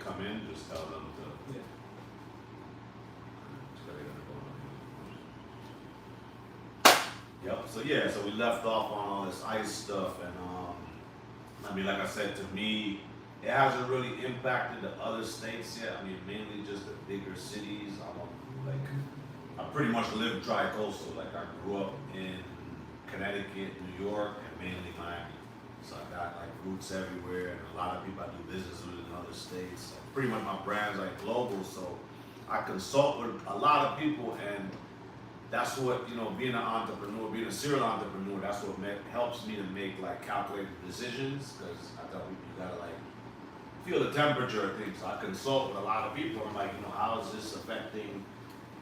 come in, just tell them to. Yeah. Yep. So yeah, so we left off on all this ICE stuff, and I mean, like I said, to me, it hasn't really impacted the other states yet. I mean, mainly just the bigger cities. I pretty much live tri-coastal. Like I grew up in Connecticut, New York, and mainly Miami. So I got like roots everywhere, and a lot of people I do business with in other states. So pretty much my brand's like global, so I consult with a lot of people, and that's what, you know, being an entrepreneur, being a serial entrepreneur, that's what helps me to make like calculated decisions, because I tell people you gotta like feel the temperature of things. So I consult with a lot of people. I'm like, you know, how is this affecting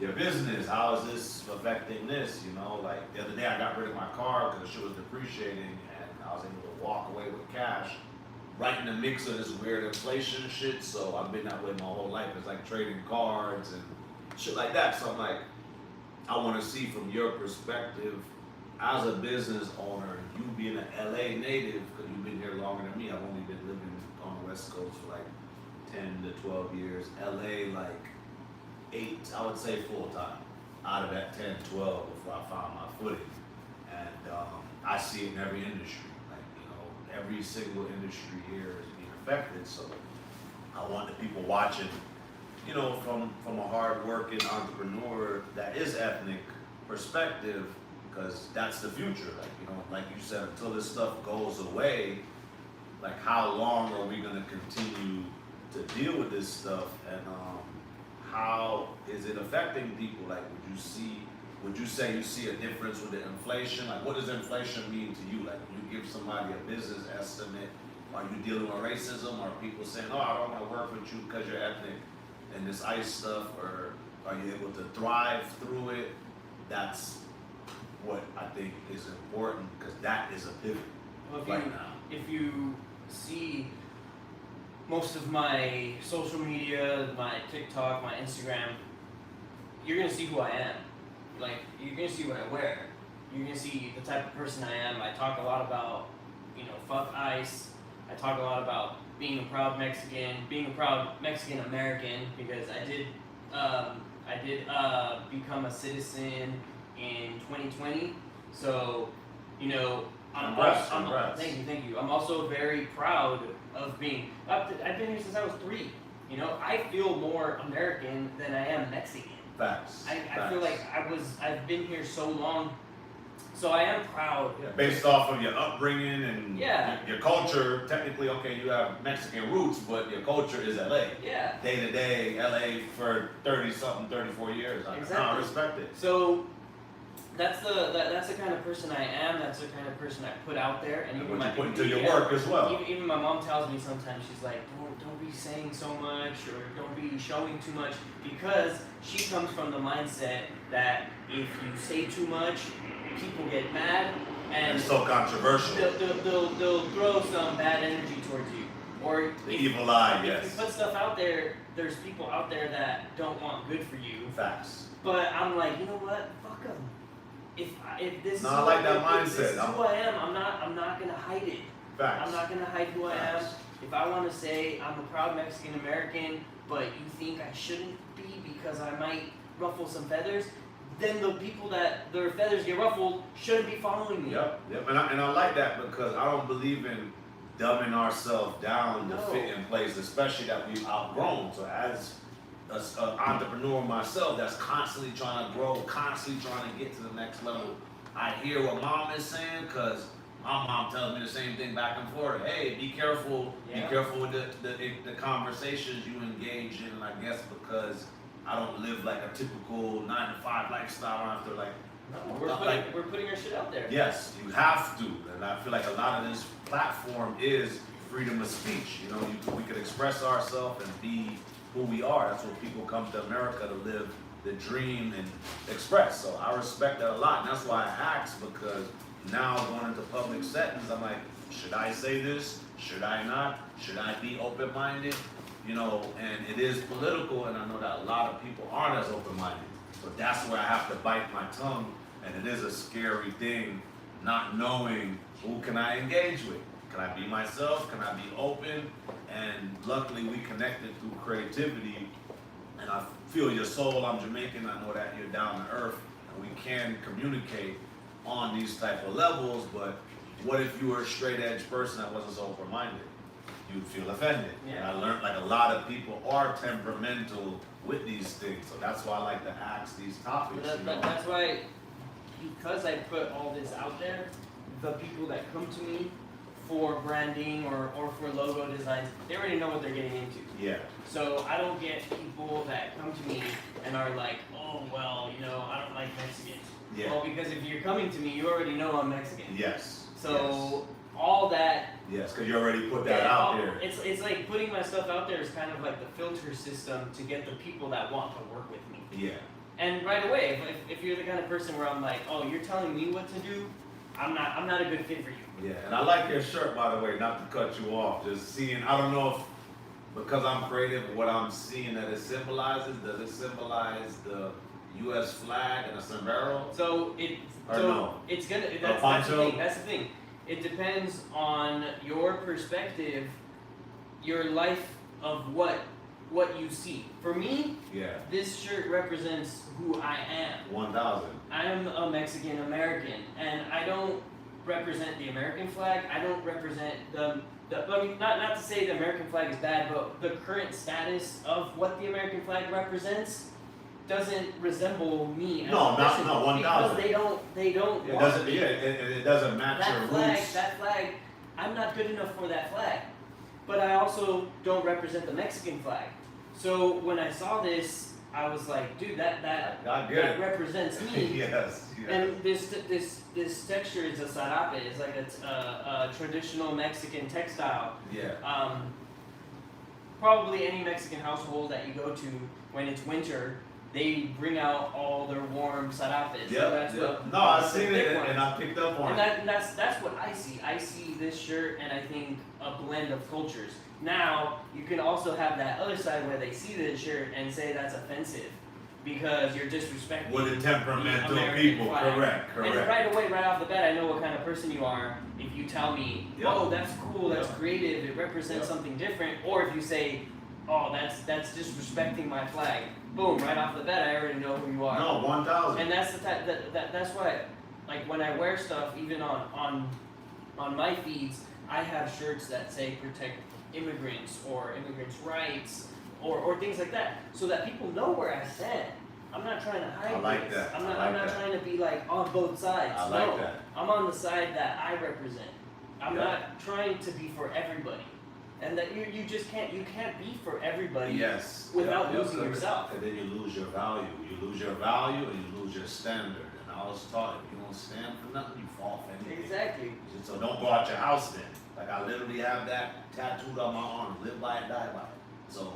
your business? How is this affecting this? You know, like the other day I got rid of my car because the shit was depreciating, and I was able to walk away with cash right in the mix of this weird inflation shit. So I've been that way my whole life. It's like trading cards and shit like that. So I'm like, I want to see from your perspective as a business owner, you being an LA native, because you've been here longer than me. I've only been living on the West Coast for like 10 to 12 years. LA, like 8, I would say full time. Out of that 10, 12 before I found my footing. And I see it in every industry. Like, you know, every single industry here is being affected. So I want the people watching, you know, from a hard-working entrepreneur that is ethnic perspective, because that's the future. Like, you know, like you said, until this stuff goes away, like how long are we gonna continue to deal with this stuff, and how is it affecting people? Like, would you say you see a difference with the inflation? Like, what does inflation mean to you? Like, when you give somebody a business estimate, are you dealing with racism? Are people saying, oh, I don't want to work with you because you're ethnic? And this ICE stuff, or are you able to thrive through it? That's what I think is important, because that is a pivot right now. If you see most of my social media, my TikTok, my Instagram, you're gonna see who I am. Like, you're gonna see what I wear. You're gonna see the type of person I am. I talk a lot about, you know, fuck ICE. I talk a lot about being a proud Mexican, being a proud Mexican American, because I did become a citizen in 2020. So, you know, thank you. I'm also very proud of being. I've been here since I was 3. You know, I feel more American than I am Mexican. Facts. I feel like I've been here so long. So I am proud. Yeah, based off of your upbringing and your culture, technically, okay, you have Mexican roots, but your culture is LA. Yeah. Day to day, LA for 34 years. Exactly. I respect it. So that's the kind of person I am. That's the kind of person I put out there, and even what my you put into your work as well. Even my mom tells me sometimes, she's like, don't be saying so much, or don't be showing too much, because she comes from the mindset that if you say too much, people get mad, and it's so controversial. They'll throw some bad energy towards you, or the evil eye. Yes. If you put stuff out there, there's people out there that don't want good for you. Facts. But I'm like, you know what? Fuck them. If this I like that mindset. This is who I am. I'm not gonna hide it. Facts. I'm not gonna hide who I am. If I want to say I'm a proud Mexican American, but you think I shouldn't be because I might ruffle some feathers, then the people that their feathers get ruffled shouldn't be following me. Yep. And I like that, because I don't believe in dumbing ourselves down to fit in place, especially that we've outgrown. So as an entrepreneur myself that's constantly trying to grow, constantly trying to get to the next level, I hear what mom is saying, because my mom tells me the same thing back in Florida. Hey, be careful. Be careful with the conversations you engage in. And I guess because I don't live like a typical 9-to-5 lifestyle, I don't have to like. No, we're putting our shit out there. Yes, you have to, and I feel like a lot of this platform is freedom of speech. You know, we can express ourselves and be who we are. That's what people come to America to live the dream and express. So I respect that a lot, and that's why I asked, because now going into public settings, I'm like, should I say this? Should I not? Should I be open-minded? You know, and it is political, and I know that a lot of people aren't as open-minded. So that's where I have to bite my tongue, and it is a scary thing not knowing who can I engage with. Can I be myself? Can I be open? And luckily we connected through creativity, and I feel your soul. I'm Jamaican, I know that you're down to earth, and we can communicate on these type of levels. But what if you were a straight edge person that wasn't so open-minded? You'd feel offended. Yeah. And I learned like a lot of people are temperamental with these things, so that's why I like to ask these topics. That's why, because I put all this out there, the people that come to me for branding or for logo designs, they already know what they're getting into. Yeah. So I don't get people that come to me and are like, oh, well, you know, I don't like Mexicans. Yeah. Well, because if you're coming to me, you already know I'm Mexican. Yes. So all that. Yes, because you already put that out there. It's like putting my stuff out there is kind of like the filter system to get the people that want to work with me. Yeah. And right away, if you're the kind of person where I'm like, oh, you're telling me what to do, I'm not a good fit for you. Yeah, and I like your shirt, by the way, not to cut you off. Just seeing, I don't know if, because I'm creative, what I'm seeing that it symbolizes, does it symbolize the U.S. flag and a sombrero? So no? It's gonna, That's the thing. It depends on your perspective, your life of what you see. For me, Yeah. this shirt represents who I am. 1,000. I'm a Mexican American, and I don't represent the American flag. I don't represent I mean, not to say the American flag is bad, but the current status of what the American flag represents doesn't resemble me as a person. No, 1,000. Because they don't It want doesn't. me. Yeah, it doesn't match That your flag, roots. that flag, I'm not good enough for that flag. But I also don't represent the Mexican flag. So when I saw this, I was like, dude, that I get it. represents me. Yes. And this texture is a sarape. It's like a traditional Mexican textile. Yeah. Probably any Mexican household that you go to when it's winter, they bring out all their warm sarapes. Yeah. No, I've seen it and I picked up on it. And that's what I see. I see this shirt and I think a blend of cultures. Now, you can also have that other side where they see this shirt and say that's offensive because you're disrespecting With the temperamental American people, flag. correct. And right away, right off the bat, I know what kind of person you are if you tell me, Yep. oh, that's cool, that's Yep. creative, it represents Yep. something different, or if you say, oh, that's disrespecting my flag. Boom, right off the bat, I already know who you are. No, 1,000. And that's the type that's why, like when I wear stuff, even on my feeds, I have shirts that say protect immigrants or immigrants' rights or things like that, so that people know where I stand. I'm not trying to hide I like this. that. I'm I not like that. trying to be like on both sides. I like no, that. I'm on the side that I represent. I'm Yeah. not trying to be for everybody. And that you just can't be for everybody Yes. without Yep. losing yourself. And then you lose your value. You lose your value and you lose your standard. And I was taught if you don't stand for nothing, you fall for anything. Exactly. So don't go out your house then. Like I literally have that tattooed on my arm. Live by it, die by it. So,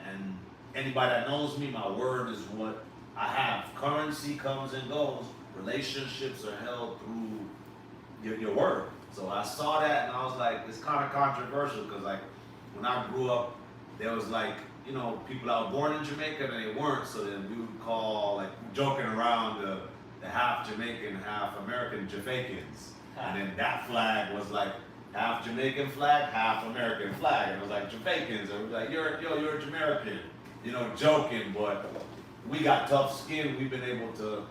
and anybody that knows me, my word is what I have. Currency comes and goes. Relationships are held through your word. So I saw that and I was like, it's kind of controversial because like when I grew up, there was like, you know, people that were born in Jamaica and they weren't. So then we would call, like joking around, the half Jamaican, half American Jamaicans. And then that flag was like half Jamaican flag, half American flag. And it was like Jamaicans. And we were like, you're a Jamaican, you know, joking. But we got tough skin. We've been able to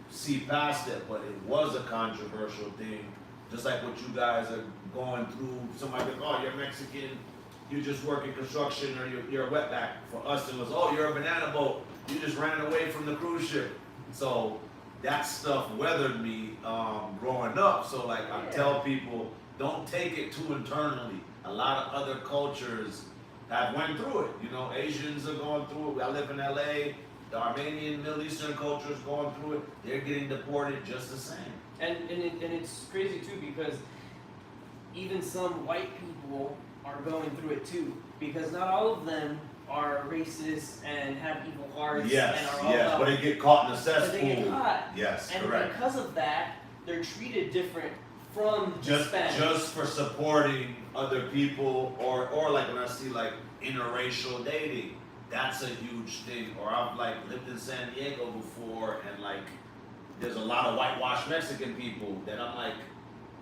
see past it. But it was a controversial thing. Just like what you guys are going through. Somebody goes, oh, you're Mexican. You just work in construction or you're a wetback. For us, it was, oh, you're a banana boat. You just ran away from the cruise ship. So that stuff weathered me growing up. So like I tell people, don't take it too internally. A lot of other cultures have went through it. You know, Asians are going through it. I live in LA. The Armenian, Middle Eastern culture is going through it. They're getting deported just the same. And it's crazy too because even some white people are going through it too because not all of them are racist and have evil hearts Yes, and are all yes, about, but they get caught in a but cesspool. they get caught. Yes, And correct. because of that, they're treated different from Hispanics. Just for supporting other people, or like when I see like interracial dating, that's a huge thing. Or I've like lived in San Diego before, and like there's a lot of whitewashed Mexican people that I'm like,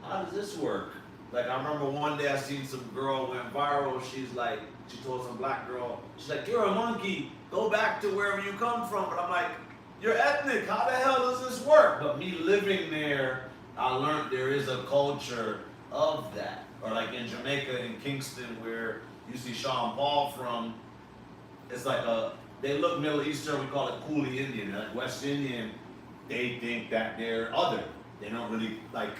how does this work? Like I remember one day I seen some girl went viral. She told some black girl, she's like, "You're a monkey. Go back to wherever you come from." But I'm like, "You're ethnic. How the hell does this work?" But me living there, I learned there is a culture of that. Or like in Jamaica, in Kingston, where you see Sean Paul from, it's like they look Middle Eastern, we call it Coolie Indian. Like West Indian, they think that they're other. They don't really like,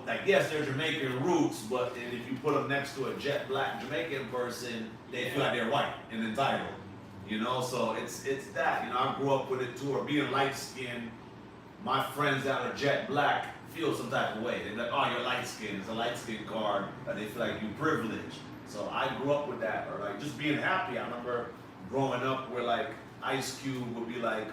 like yes, they're Jamaican roots, but if you put them next to a jet black Jamaican person, they feel like they're white and entitled. So it's that. I grew up with it too. Or being light skinned, my friends that are jet black feel some type of way. They're like, "Oh, you're light skinned. It's a light skin card," and they feel like you're privileged. So I grew up with that, or like just being happy. I remember growing up where like Ice Cube would be like,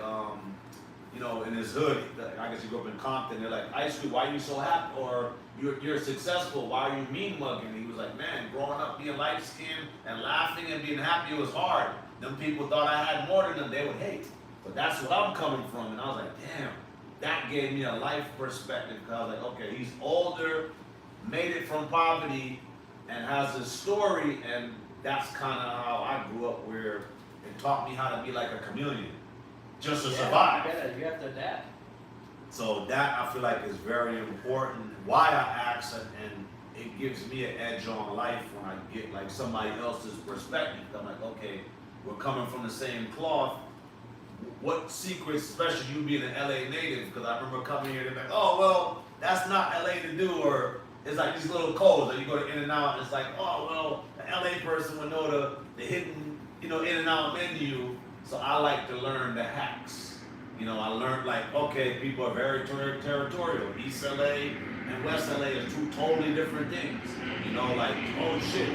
in his hood. I guess you grew up in Compton. They're like, "Ice Cube, why are you so happy?" Or you're successful. Why are you mean mugging? And he was like, "Man, growing up being light skinned and laughing and being happy was hard. Them people thought I had more than them. They would hate." But that's where I'm coming from, and I was like, damn. That gave me a life perspective because I was like, okay, he's older, made it from poverty, and has a story, and that's kind of how I grew up, where it taught me how to be like a chameleon, just to survive. You have to adapt. So that I feel like is very important. Why I ask, and it gives me an edge on life when I get like somebody else's perspective. I'm like, okay, we're coming from the same cloth. What secrets, especially you being an LA native, because I remember coming here, they're like, "Oh, well, that's not LA to do," or it's like these little codes that you go to In-N-Out, and it's like, "Oh, well, an LA person would know the hidden, In-N-Out menu." So I like to learn the hacks. I learned like, okay, people are very territorial. East LA and West LA is two totally different things. Like, oh shit,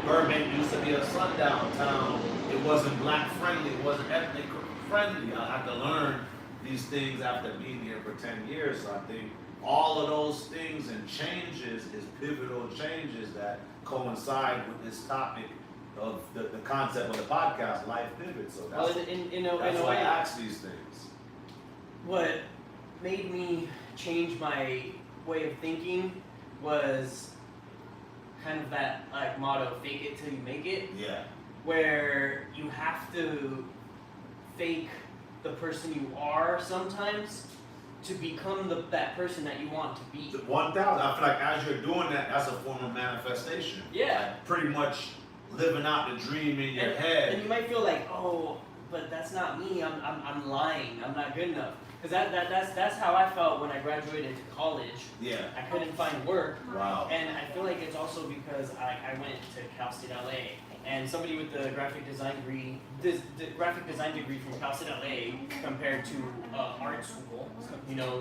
Burbank used to be a sundown town. It wasn't black friendly, it wasn't ethnic friendly. I had to learn these things after being here for 10 years. So I think all of those things and changes is pivotal changes that coincide with this topic of the concept of the podcast, Life Pivot. So that's why I ask these things. What made me change my way of thinking was kind of that like motto, fake it till you make it. Yeah. Where you have to fake the person you are sometimes to become that person that you want to be. 1,000. I feel like as you're doing that, that's a form of manifestation. Yeah. Like pretty much living out the dream in your head. And you might feel like, oh, but that's not me. I'm lying. I'm not good enough. Because that's how I felt when I graduated to college. Yeah. I couldn't find work. Wow. And I feel like it's also because I went to Cal State LA. And somebody with the graphic design degree from Cal State LA compared to art school, Alina,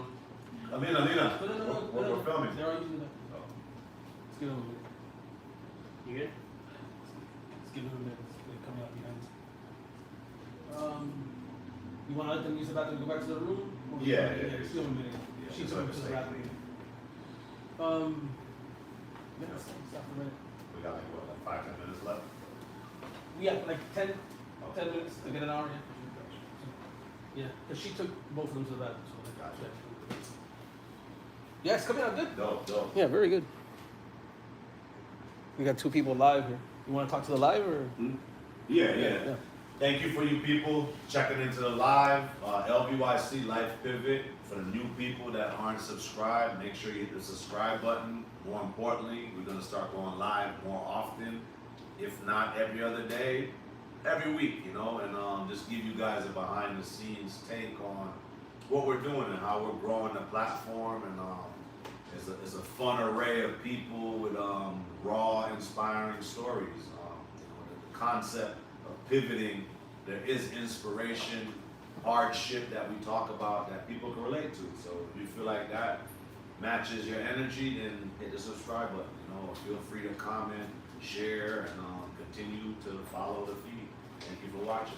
what we're filming. They're already using that. Let's give them a minute. You good? Let's give them a minute. They're coming out behind us. You want to let them use the bathroom and go back to the room? Yeah. Just give them a minute. Yeah, She that's took what them to I'm the saying. bathroom. Stop for a minute. We got like what, like 5-10 minutes left? Yeah, like 10 Okay. minutes to get an hour. Yeah, because she took both of them to the bathroom. So Gotcha. yeah, it's coming out good. Dope. Yeah, very good. We got 2 people live here. You want to talk to the live or? Yeah. Thank you for you people checking into the live. LVYC Life Pivot. For the new people that aren't subscribed, make sure you hit the subscribe button. More importantly, we're going to start going live more often. If not every other day, every week, and just give you guys a behind the scenes take on what we're doing and how we're growing the platform. And it's a fun array of people with raw, inspiring stories. The concept of pivoting, there is inspiration, hardship that we talk about that people can relate to. So if you feel like that matches your energy, then hit the subscribe button. Feel free to comment, share, and continue to follow the feed. Thank you for watching.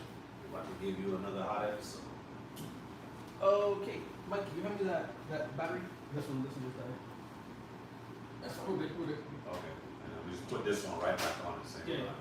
We're about to give you another hot episode. Okay, Mike, can you hand me that battery? This one is that. That's fine. We're good. Okay. And we just put this one right back on the same Yeah. line.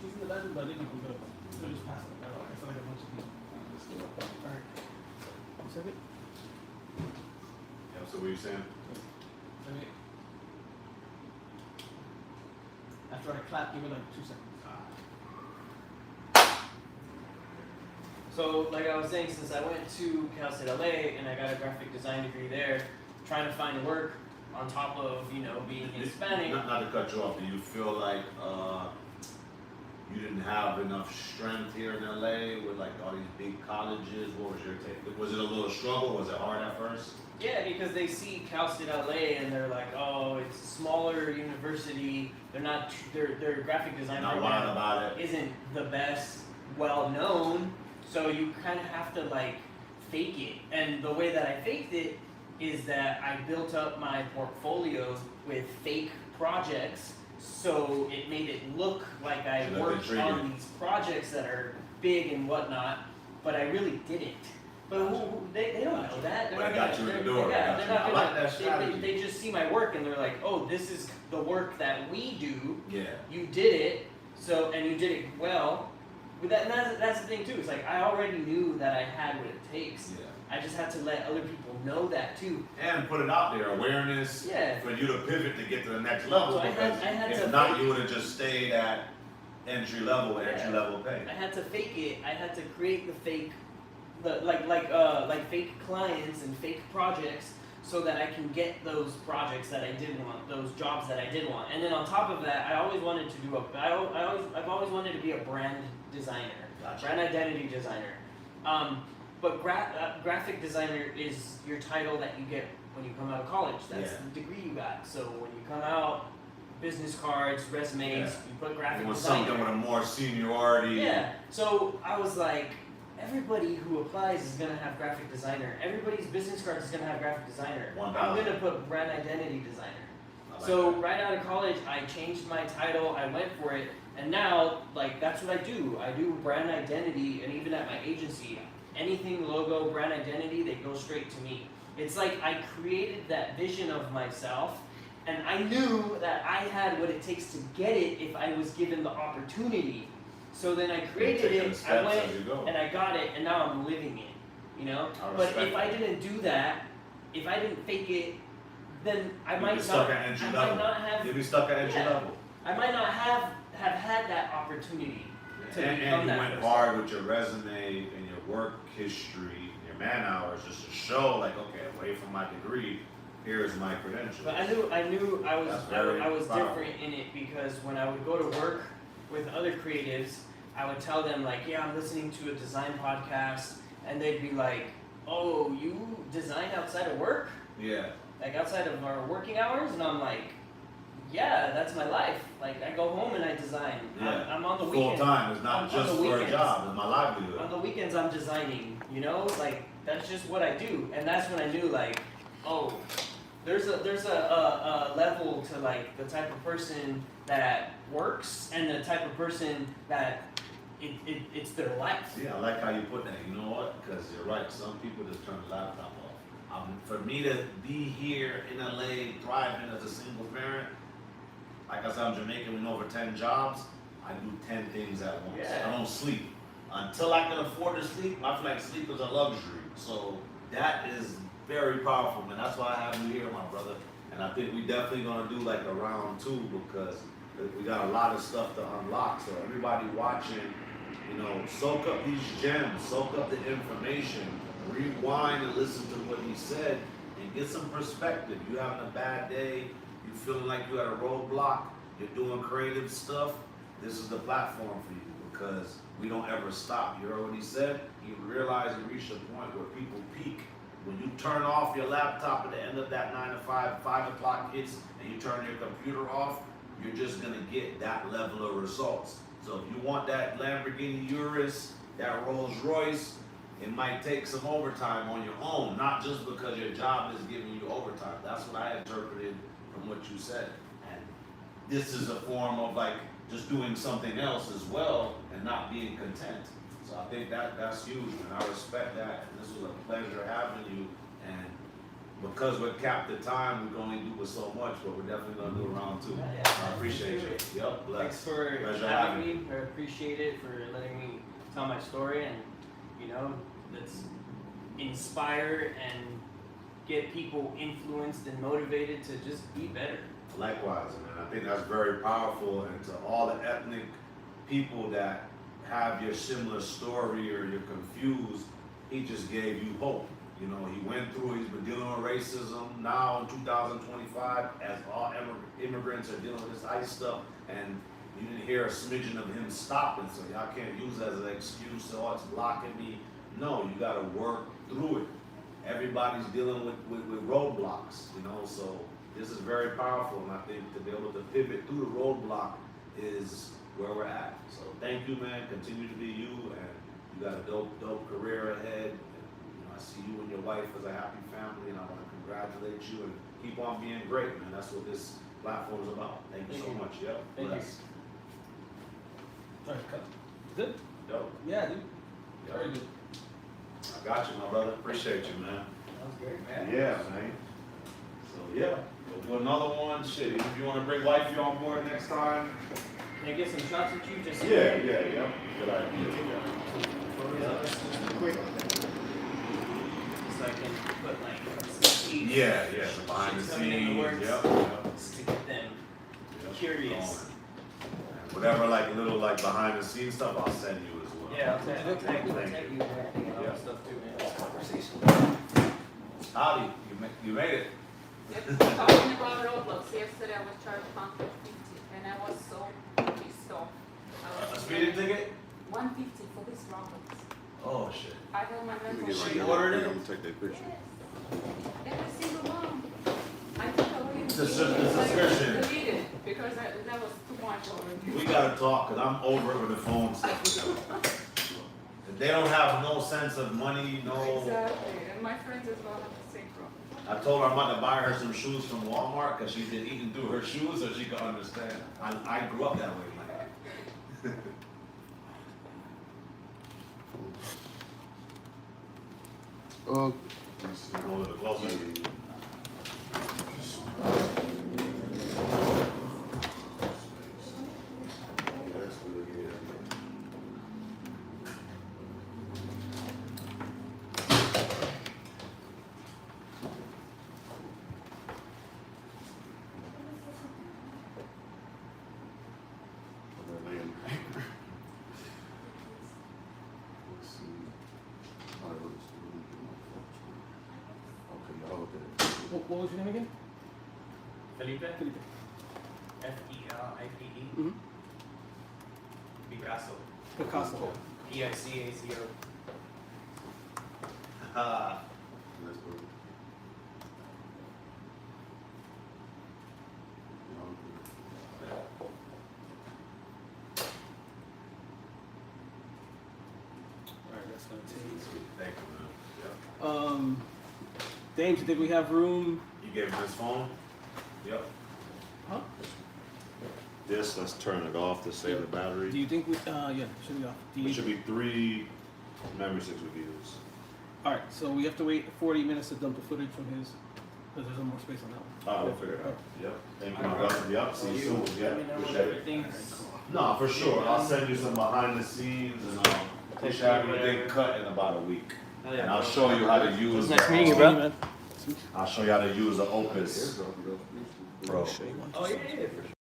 She's in the bedroom, but I think we can go. We'll just pass it. I feel like a bunch of people. Alright. One second. Yeah, so what are you saying? Okay. After I clap, give it like 2 seconds. So, like I was saying, since I went to Cal State LA and I got a graphic design degree there, trying to find work on top of, being Hispanic. Not to cut you off, do you feel like you didn't have enough strength here in LA with like all these big colleges? What was your take? Was it a little struggle? Was it hard at first? Yeah, because they see Cal State LA and they're like, oh, it's a smaller university. They're not, their graphic design Not wild about it. isn't the best, well known. So you kind of have to like fake it. And the way that I faked it is that I built up my portfolio with fake projects. So it made it look like I worked on these projects that are big and whatnot, but I really didn't. But they don't know that. They're But it got you in the door. Yeah, they're not I gonna. like that strategy. They just see my work and they're like, oh, this is the work that we do. Yeah. You did it, and you did it well. But that's the thing too. It's like I already knew that I had what it takes. Yeah. I just had to let other people know that too. And put it out there, awareness. Yeah. For you to pivot to get to the next level. So I because had if to not, fake- you would have just stayed at entry level pay. I had to fake it. I had to create the fake, like fake clients and fake projects, so that I can get those projects that I did want, those jobs that I did want. And then on top of that, I've always wanted to be a brand designer, Gotcha. brand identity designer. But graphic designer is your title that you get when you come out of college. That's the degree you got. So when you come out, business cards, resumes, you put graphic It was designer. something with a more seniority. Yeah. So I was like, everybody who applies is gonna have graphic designer. Everybody's business card is gonna have graphic designer. 1,000. I'm gonna put brand identity designer. I like So that. right out of college, I changed my title. I went for it, and now that's what I do. I do brand identity, and even at my agency, anything logo, brand identity, they go straight to me. It's like I created that vision of myself, and I knew that I had what it takes to get it if I was given the opportunity. So then I created it, I went, and I got it, and now I'm living it, But if I didn't do that, if I didn't fake it, then I might not have. You'd be stuck at entry level. I might not have had that opportunity to become And you that went person. hard with your resume and your work history, your man hours, just to show like, okay, away from my degree, here's my credentials. But I knew I was That's very I was powerful. different in it, because when I would go to work with other creatives, I would tell them like, yeah, I'm listening to a design podcast, and they'd be like, oh, you design outside of work? Yeah. Like outside of our working hours? And I'm like, yeah, that's my life. Like I go home and I design. Yeah. I'm on the Full weekend. time. It's not on just the for a weekends. job. It's my livelihood. On the weekends I'm designing, like that's just what I do. And that's when I knew like, oh, there's a level to like the type of person that works and the type of person that it's their life. Yeah, I like how you put that. You know what? Because you're right. Some people just turn the laptop off. For me to be here in LA, thriving as a single parent, like I said, I'm Jamaican with over 10 jobs. I do 10 things at once. Yeah. I don't sleep. Until I can afford to sleep, I feel like sleep is a luxury. So that is very powerful, man. That's why I have you here, my brother. And I think we definitely gonna do like a round 2, because we got a lot of stuff to unlock. So everybody watching, soak up these gems, soak up the information, rewind and listen to what he said, and get some perspective. You having a bad day, you feeling like you at a roadblock, you're doing creative stuff, this is the platform for you, because we don't ever stop. You heard what he said? You realize you reach a point where people peak. When you turn off your laptop at the end of that 9 to 5 o'clock hits, and you turn your computer off, you're just gonna get that level of results. So if you want that Lamborghini Urus, that Rolls Royce, it might take some overtime on your own, not just because your job is giving you overtime. That's what I interpreted from what you said. And this is a form of like just doing something else as well and not being content. So I think that's huge, and I respect that. And this was a pleasure having you. And because we're capped at time, we can only do with so much, but we're definitely gonna do round two. Yeah, I appreciate you. Yep, bless. Thanks for Pleasure having having me. I appreciate it for letting me tell my story, and let's inspire and get people influenced and motivated to just be better. Likewise, and I think that's very powerful. And to all the ethnic people that have your similar story or you're confused, he just gave you hope. He went through, he's been dealing with racism. Now in 2025, as all immigrants are dealing with this ICE stuff, and you didn't hear a smidgen of him stopping, so y'all can't use that as an excuse, oh, it's blocking me. No, you gotta work through it. Everybody's dealing with roadblocks, so this is very powerful, and I think to be able to pivot through the roadblock is where we're at. So thank you, man. Continue to be you, and you got a dope career ahead. And, I see you and your wife as a happy family, and I want to congratulate you and keep on being great, man. That's what this platform is about. Thank you so much. Yep. Thank you. Alright, cut. Good? Dope. Yeah, dude. Yep. Very good. I got you, my brother. Appreciate you, man. That was great, man. Yeah, man. So yeah, we'll do another one. Shit, if you want to bring wifey on board next time. Can I get some shots with you? Just Yeah. Good idea. Quick. So I can put like some sheets. Yeah, so behind the Sheets coming in the scenes. works. Yep. Just to get them curious. And whatever little behind the scenes stuff, I'll send you as well. Yeah, I'll tag you Thank and everything Yeah. else stuff too, man. This conversation. Howdy, you made it. Talking about Roblox, yesterday I was charged 150 and I was so pissed off. A speeding ticket? 150 for this Roblox. Oh shit. I have my mental. She ordered it? Take that picture. Yes. Every single one. I think I will The subscription. delete it because that was too much already. We gotta talk, cause I'm over it with the phone stuff. They don't have no sense of money, no. Exactly, and my friends as well have the same problem. I told her I'm about to buy her some shoes from Walmart because she's been eating through her shoes so she can understand. I grew up that way, man. Oh, Go a little closer. that's really good. Let's see. All right, let's see. Okay, y'all okay. What was your name again? Felipe? Felipe. Felipe. Mm-hmm. Picasso. Picasso. Picasso. Let's go. Y'all okay. Alright, that's gonna take. Thank you, man. James, you think we have room? You gave him his phone? Yep. Huh? This, let's turn it off to save the battery. Do you think we, yeah, should be off. There should be 3 memory sticks we can use. Alright, so we have to wait 40 minutes to dump the footage from his, because there's no more space on that one. Oh, we'll figure it out. Yep. Thank you, my brother. Yep. See you soon. Yeah. Let me know when Appreciate it. everything's. No, for sure. I'll send you some behind the scenes and we should have everything cut in about a week. Oh, yeah, And I'll bro. show you how to use. It was nice meeting you, bro. I'll show you how to use the Opus Pro. Oh, yeah, for sure.